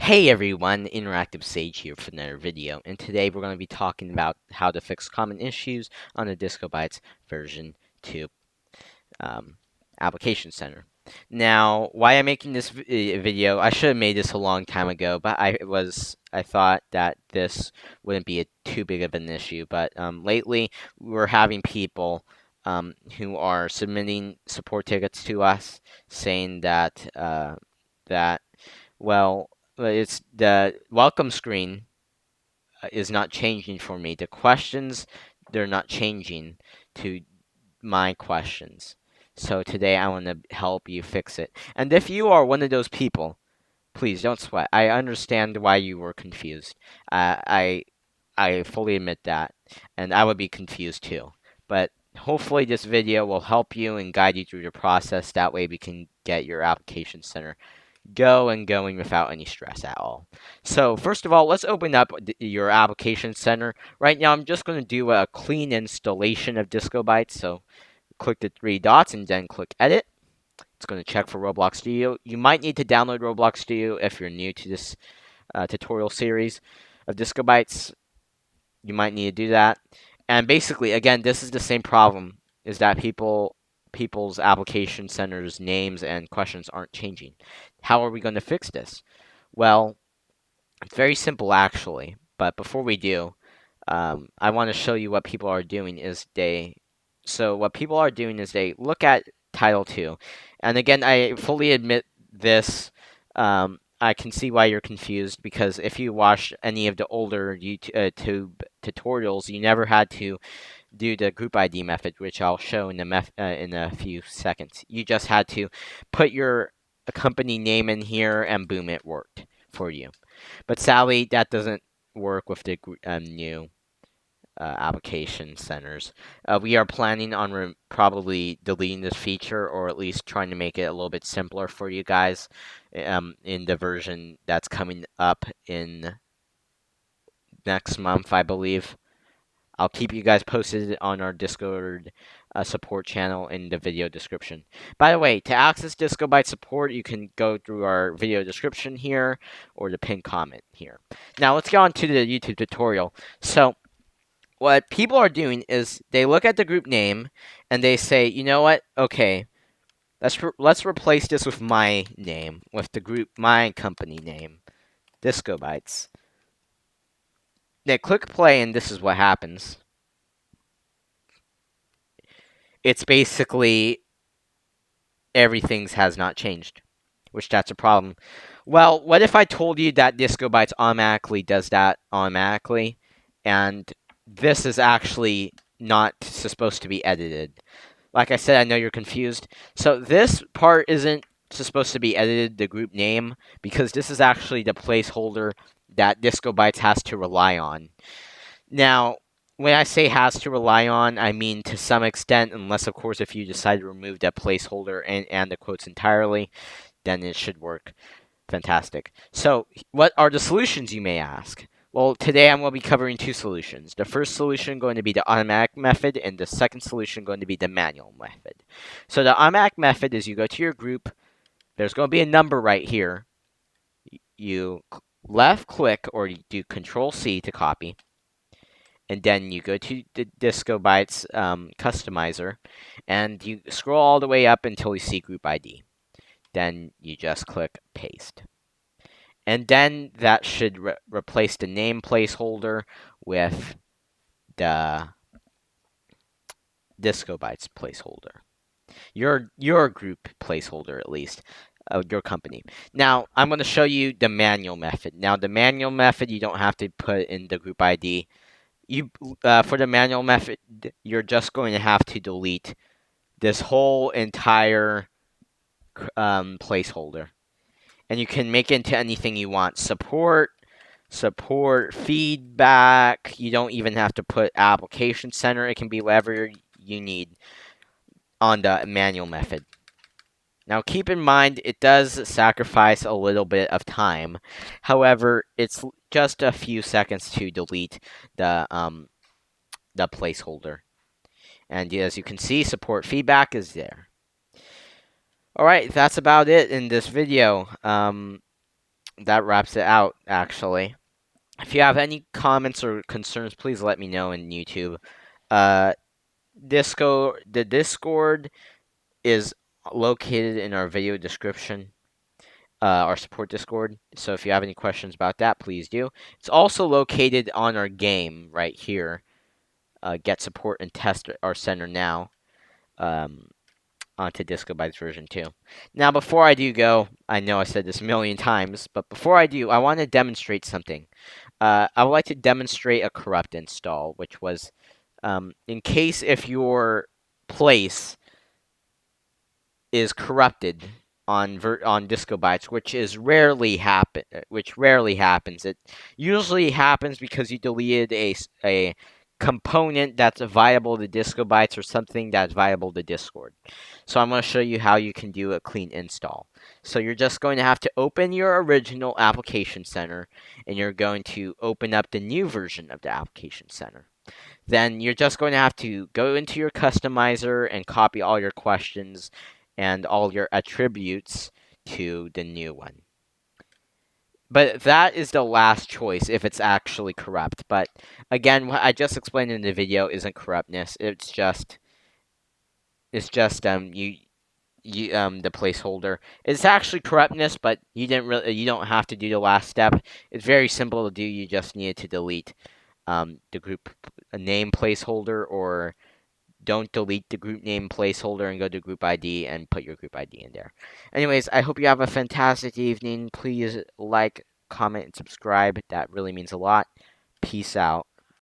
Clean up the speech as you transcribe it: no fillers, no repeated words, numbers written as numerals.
Hey everyone, Interactive Sage here for another video, and today we're going to be talking about how to fix common issues on the DiscoBytez version 2 Application Center. Now, why I'm making this video, I should have made this a long time ago, but I thought that this wouldn't be too big of an issue. But lately, we're having people who are submitting support tickets to us, saying that well, it's the welcome screen is not changing for me. The questions, they're not changing to my questions. So today I want to help you fix it. And if you are one of those people, please don't sweat. I understand why you were confused. I fully admit that, and I would be confused too. But hopefully this video will help you and guide you through the process. That way we can get your application center going without any stress at all. So first of all, let's open up your application center. Right now, I'm just going to do a clean installation of DiscoBytez. So click the three dots and then click Edit. It's going to check for Roblox Studio. You might need to download Roblox Studio if you're new to this tutorial series of DiscoBytez. You might need to do that. And basically, again, this is the same problem, is that people's application centers names and questions aren't changing. How are we going to fix this? Well, it's very simple actually, but before we do, I want to show you what people are doing is they look at Title 2. And again, I fully admit this. I can see why you're confused, because if you watched any of the older YouTube tutorials, you never had to do the group ID method, which I'll show in a few seconds. You just had to put your company name in here, and boom, it worked for you. But sadly, that doesn't work with the new application centers. We are planning on probably deleting this feature, or at least trying to make it a little bit simpler for you guys in the version that's coming up in next month, I believe. I'll keep you guys posted on our Discord support channel in the video description. By the way, to access DiscoBytez support, you can go through our video description here or the pinned comment here. Now, let's get on to the YouTube tutorial. So, what people are doing is they look at the group name and they say, you know what? Okay, let's replace this with my name, with the group, my company name, DiscoBytez. They click play, and this is what happens. It's basically everything has not changed, which that's a problem. Well, what if I told you that DiscoBytez automatically does that automatically, and this is actually not supposed to be edited? Like I said, I know you're confused. So this part isn't supposed to be edited, the group name, because this is actually the placeholder that DiscoBytez has to rely on. Now, when I say has to rely on, I mean to some extent, unless, of course, if you decide to remove that placeholder and the quotes entirely, then it should work. Fantastic. So, what are the solutions, you may ask? Well, today I'm going to be covering two solutions. The first solution going to be the automatic method, and the second solution going to be the manual method. So the automatic method is you go to your group. There's going to be a number right here. You left click or you do Control-C to copy. And then you go to the DiscoBytez customizer, and you scroll all the way up until you see group ID. Then you just click paste. And then that should replace the name placeholder with the DiscoBytez placeholder. Your group placeholder, at least, your company. Now, I'm going to show you the manual method. Now, the manual method, you don't have to put in the group ID. For the manual method, you're just going to have to delete this whole entire placeholder. And you can make it into anything you want. Support, feedback. You don't even have to put application center. It can be whatever you need on the manual method. Now, keep in mind, it does sacrifice a little bit of time. However, it's just a few seconds to delete the placeholder. And as you can see, support feedback is there. Alright, that's about it in this video. that wraps it out, actually. If you have any comments or concerns, please let me know in YouTube. Uh, the Discord is located in our video description, our support Discord. So if you have any questions about that, please do. It's also located on our game right here. Get support and test our center now. Um, onto DiscoBytez version 2. Now, before I do go, I know I said this a million times, but before I do, I want to demonstrate something. I would like to demonstrate a corrupt install, which was in case if your place is corrupted on DiscoBytez, which rarely happens. It usually happens because you deleted a component that's viable to DiscoBytez or something that's viable to Discord. So I'm going to show you how you can do a clean install. So you're just going to have to open your original Application Center, and you're going to open up the new version of the Application Center. Then you're just going to have to go into your customizer and copy all your questions and all your attributes to the new one. But that is the last choice if it's actually corrupt. But again, what I just explained in the video isn't corruptness. It's just the placeholder. It's actually corruptness, but you don't have to do the last step. It's very simple to do. You just need to delete the group name placeholder, or don't delete the group name placeholder and go to group ID and put your group ID in there. Anyways, I hope you have a fantastic evening. Please like, comment, and subscribe. That really means a lot. Peace out.